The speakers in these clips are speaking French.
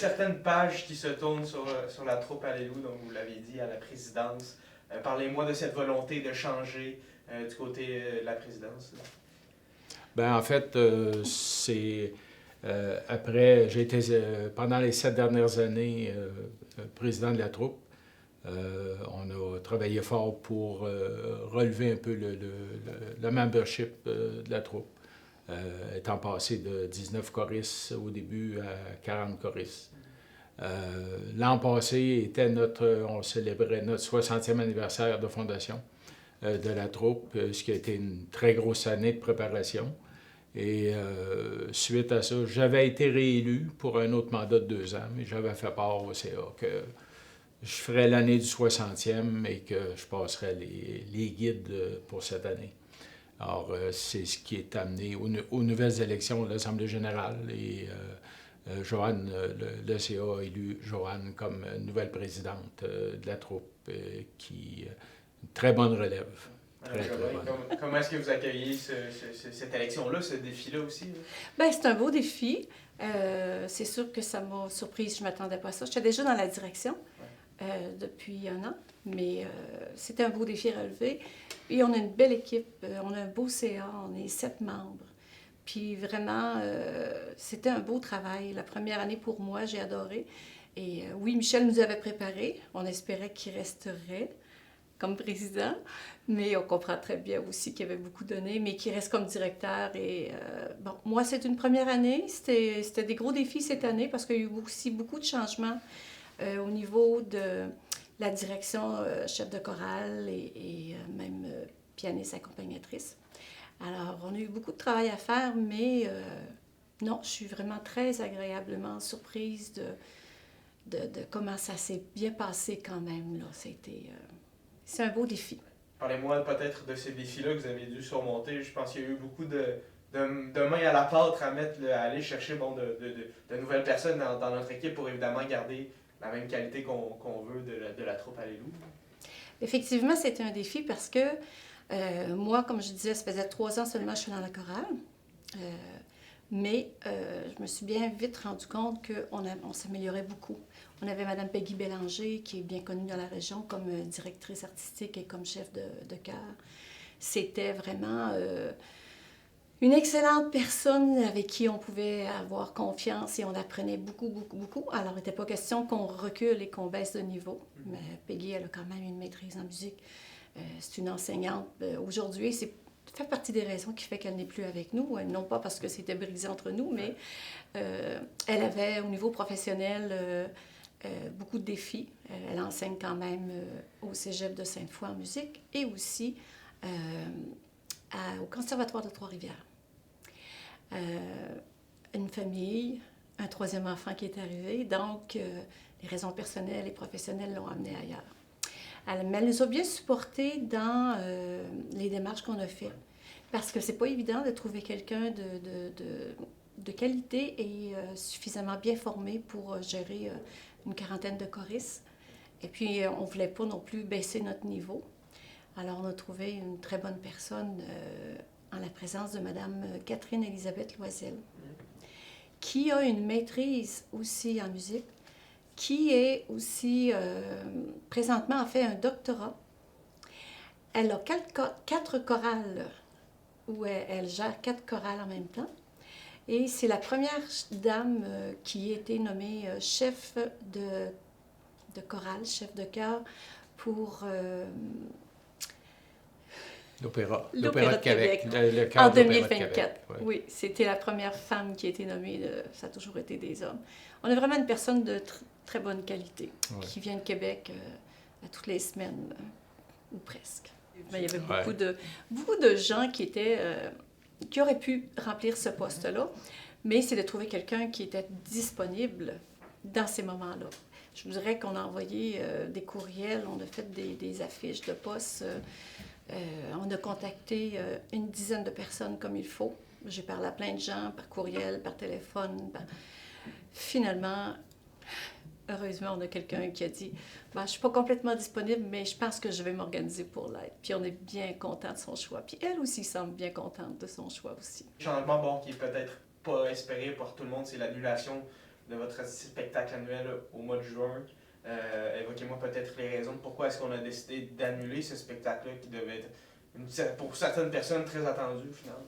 Certaines pages qui se tournent sur la troupe Alléluia, donc vous l'avez dit, à la présidence. Parlez-moi de cette volonté de changer du côté de la présidence. Ben, en fait, c'est... après, j'ai été, pendant les 7 dernières années, président de la troupe. On a travaillé fort pour relever un peu le membership de la troupe, étant passé de 19 choristes au début à 40 choristes. L'an passé, on célébrait notre 60e anniversaire de fondation de la troupe, ce qui a été une très grosse année de préparation. Et suite à ça, j'avais été réélu pour un autre mandat de 2 ans, mais j'avais fait part au CA que je ferais l'année du 60e et que je passerais les guides pour cette année. Alors, c'est ce qui est amené aux nouvelles élections de l'Assemblée générale. Et Joanne, le CA a élu Joanne comme nouvelle présidente de la troupe, qui une très bonne relève. Très bonne. Comment est-ce que vous accueillez cette élection-là, ce défi-là aussi? Bien, c'est un beau défi. C'est sûr que ça m'a surprise, je ne m'attendais pas à ça. J'étais déjà dans la direction depuis 1 an, mais c'était un beau défi à relever. Et on a une belle équipe, on a un beau CA, on est 7 membres. Puis vraiment, c'était un beau travail. La première année pour moi, j'ai adoré. Et oui, Michel nous avait préparé. On espérait qu'il resterait comme président, mais on comprend très bien aussi qu'il y avait beaucoup donné, mais qu'il reste comme directeur. Et bon, moi, c'est une première année. C'était des gros défis cette année parce qu'il y a eu aussi beaucoup de changements au niveau de la direction chef de chorale et même pianiste accompagnatrice. Alors, on a eu beaucoup de travail à faire, mais non, je suis vraiment très agréablement surprise de comment ça s'est bien passé quand même. Là. C'est un beau défi. Parlez-moi peut-être de ces défis-là que vous avez dû surmonter. Je pense qu'il y a eu beaucoup de mains à la pâte à aller chercher de nouvelles personnes dans notre équipe pour évidemment garder la même qualité qu'on veut de la troupe Alléluia. Effectivement, c'était un défi parce que moi, comme je disais, ça faisait 3 ans seulement que je suis dans la chorale. Mais je me suis bien vite rendu compte qu'on s'améliorait beaucoup. On avait Mme Peggy Bélanger, qui est bien connue dans la région comme directrice artistique et comme chef de chœur. C'était vraiment une excellente personne avec qui on pouvait avoir confiance et on apprenait beaucoup, beaucoup, beaucoup. Alors, il n'était pas question qu'on recule et qu'on baisse de niveau. Mais Peggy, elle a quand même une maîtrise en musique. C'est une enseignante. Aujourd'hui, c'est fait partie des raisons qui fait qu'elle n'est plus avec nous. Non pas parce que c'était brisé entre nous, mais elle avait, au niveau professionnel, beaucoup de défis. Elle enseigne quand même au Cégep de Sainte-Foy en musique et aussi au Conservatoire de Trois-Rivières. Une famille, un 3e enfant qui est arrivé, donc les raisons personnelles et professionnelles l'ont amenée ailleurs. Mais elle nous a bien supportés dans les démarches qu'on a faites. Parce que c'est pas évident de trouver quelqu'un de qualité et suffisamment bien formé pour gérer une 40aine de choristes. Et puis, on ne voulait pas non plus baisser notre niveau. Alors, on a trouvé une très bonne personne en la présence de Mme Catherine-Élisabeth Loisel, qui a une maîtrise aussi en musique, qui est aussi présentement en fait un doctorat. Elle a 4 chorales où elle gère 4 chorales en même temps. Et c'est la première dame qui a été nommée chef de chorale, chef de chœur pour l'Opéra de Québec. En 2024. Oui, c'était la première femme qui a été nommée. Ça a toujours été des hommes. On a vraiment une personne de très bonne qualité qui vient de Québec à toutes les semaines, ou presque. Mais il y avait beaucoup de gens qui auraient pu remplir ce poste-là, mais c'est de trouver quelqu'un qui était disponible dans ces moments-là. Je vous dirais qu'on a envoyé des courriels, on a fait des affiches de poste, on a contacté une dizaine de personnes comme il faut. J'ai parlé à plein de gens par courriel, par téléphone. Finalement, heureusement, on a quelqu'un qui a dit « Je ne suis pas complètement disponible, mais je pense que je vais m'organiser pour l'être. » Puis on est bien content de son choix. Puis elle aussi semble bien contente de son choix aussi. Le changement, qui est peut-être pas espéré par tout le monde, c'est l'annulation de votre spectacle annuel au mois de juin. Évoquez-moi peut-être les raisons de pourquoi est-ce qu'on a décidé d'annuler ce spectacle-là qui devait être, pour certaines personnes, très attendu finalement.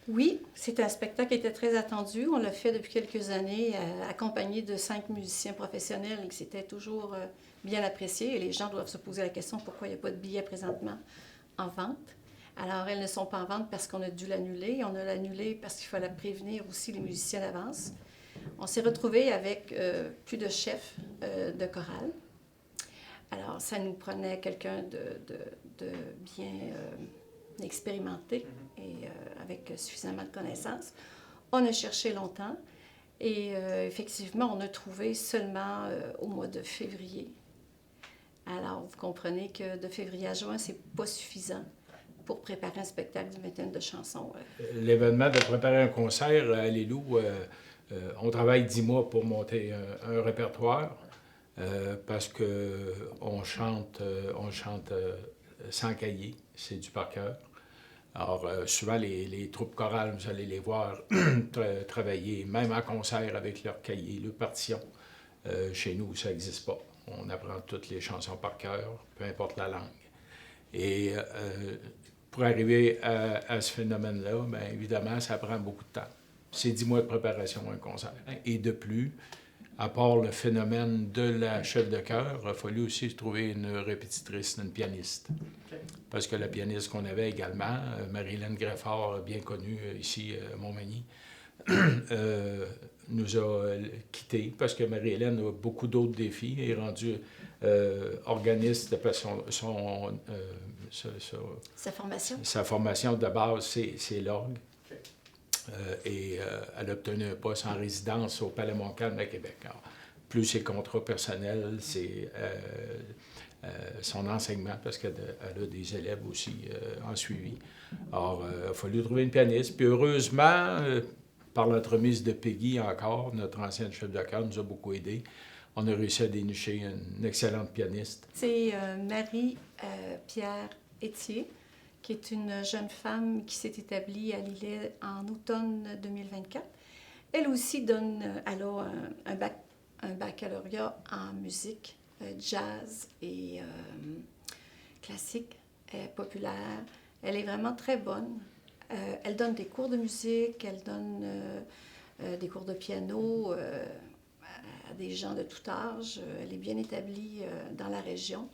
Oui, c'est un spectacle qui était très attendu. On l'a fait depuis quelques années, accompagné de 5 musiciens professionnels et que c'était toujours bien apprécié. Et les gens doivent se poser la question pourquoi il n'y a pas de billets présentement en vente. Alors, elles ne sont pas en vente parce qu'on a dû l'annuler. On a l'annulé parce qu'il fallait prévenir aussi les musiciens d'avance. On s'est retrouvés avec plus de chefs de chorale. Alors, ça nous prenait quelqu'un de bien expérimenté et avec suffisamment de connaissances. On a cherché longtemps et effectivement, on a trouvé seulement au mois de février. Alors, vous comprenez que de février à juin, c'est pas suffisant pour préparer un spectacle d'une vingtaine de chansons. L'événement de préparer un concert à Lelou, on travaille 10 mois pour monter un répertoire parce qu'on chante sans cahier, c'est du par cœur. Alors, souvent, les troupes chorales, vous allez les voir travailler, même en concert avec leur cahier, leur partition. Chez nous, ça n'existe pas. On apprend toutes les chansons par cœur, peu importe la langue. Et pour arriver à ce phénomène-là, bien évidemment, ça prend beaucoup de temps. C'est 10 mois de préparation à un concert. Et de plus, à part le phénomène de la chef de chœur, il a fallu aussi trouver une répétitrice, une pianiste. Okay. Parce que la pianiste qu'on avait également, Marie-Hélène Greffard, bien connue ici à Montmagny, nous a quittés parce que Marie-Hélène a beaucoup d'autres défis et est rendue organiste parce que sa formation de base, c'est l'orgue. Et elle a obtenu un poste en résidence au Palais Montcalm à Québec. Alors, plus ses contrats personnels, c'est son enseignement, parce qu'elle a des élèves aussi en suivi. Alors, il a fallu trouver une pianiste. Puis heureusement, par l'entremise de Peggy encore, notre ancienne chef de chœur nous a beaucoup aidés. On a réussi à dénicher une excellente pianiste. C'est Marie-Pierre Étier, qui est une jeune femme qui s'est établie à Lillet en automne 2024. Elle aussi elle a un baccalauréat en musique, jazz et classique, populaire. Elle est vraiment très bonne. Elle donne des cours de musique, elle donne des cours de piano à des gens de tout âge. Elle est bien établie dans la région.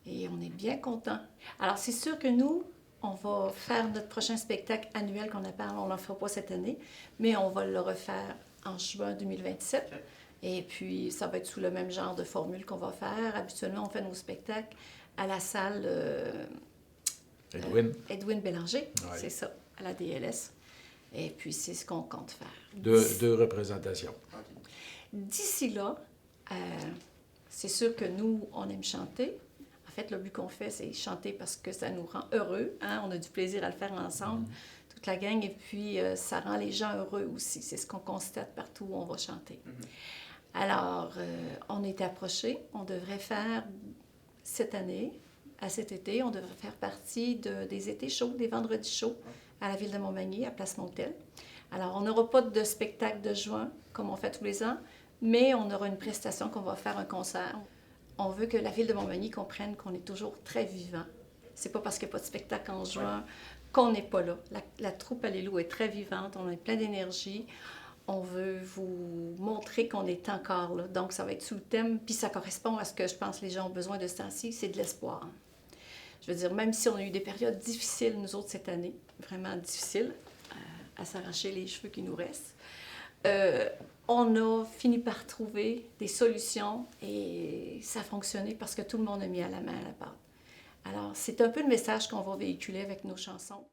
Et on est bien contents. Alors, c'est sûr que nous, on va faire notre prochain spectacle annuel qu'on appelle, on ne le fera pas cette année, mais on va le refaire en juin 2027. Et puis, ça va être sous le même genre de formule qu'on va faire. Habituellement, on fait nos spectacles à la salle Edwin Bélanger, ouais. C'est ça, à la DLS. Et puis, c'est ce qu'on compte faire. Deux représentations. D'ici là, c'est sûr que nous, on aime chanter. En fait, le but qu'on fait, c'est chanter parce que ça nous rend heureux. Hein? On a du plaisir à le faire ensemble, toute la gang. Et puis, ça rend les gens heureux aussi. C'est ce qu'on constate partout où on va chanter. Alors, on est approché. On devrait faire cette année, à cet été, on devrait faire partie des étés chauds, des vendredis chauds à la ville de Montmagny, à Place Montel. Alors, on n'aura pas de spectacle de juin comme on fait tous les ans, mais on aura une prestation qu'on va faire un concert. On veut que la ville de Montmagny comprenne qu'on est toujours très vivant. C'est pas parce qu'il n'y a pas de spectacle en juin qu'on n'est pas là. La troupe Alléluia est très vivante, on est plein d'énergie. On veut vous montrer qu'on est encore là. Donc, ça va être sous le thème, puis ça correspond à ce que je pense que les gens ont besoin de ce temps-ci, c'est de l'espoir. Je veux dire, même si on a eu des périodes difficiles, nous autres, cette année, vraiment difficiles, à s'arracher les cheveux qui nous restent, on a fini par trouver des solutions et ça a fonctionné parce que tout le monde a mis à la main à la pâte. Alors, c'est un peu le message qu'on va véhiculer avec nos chansons.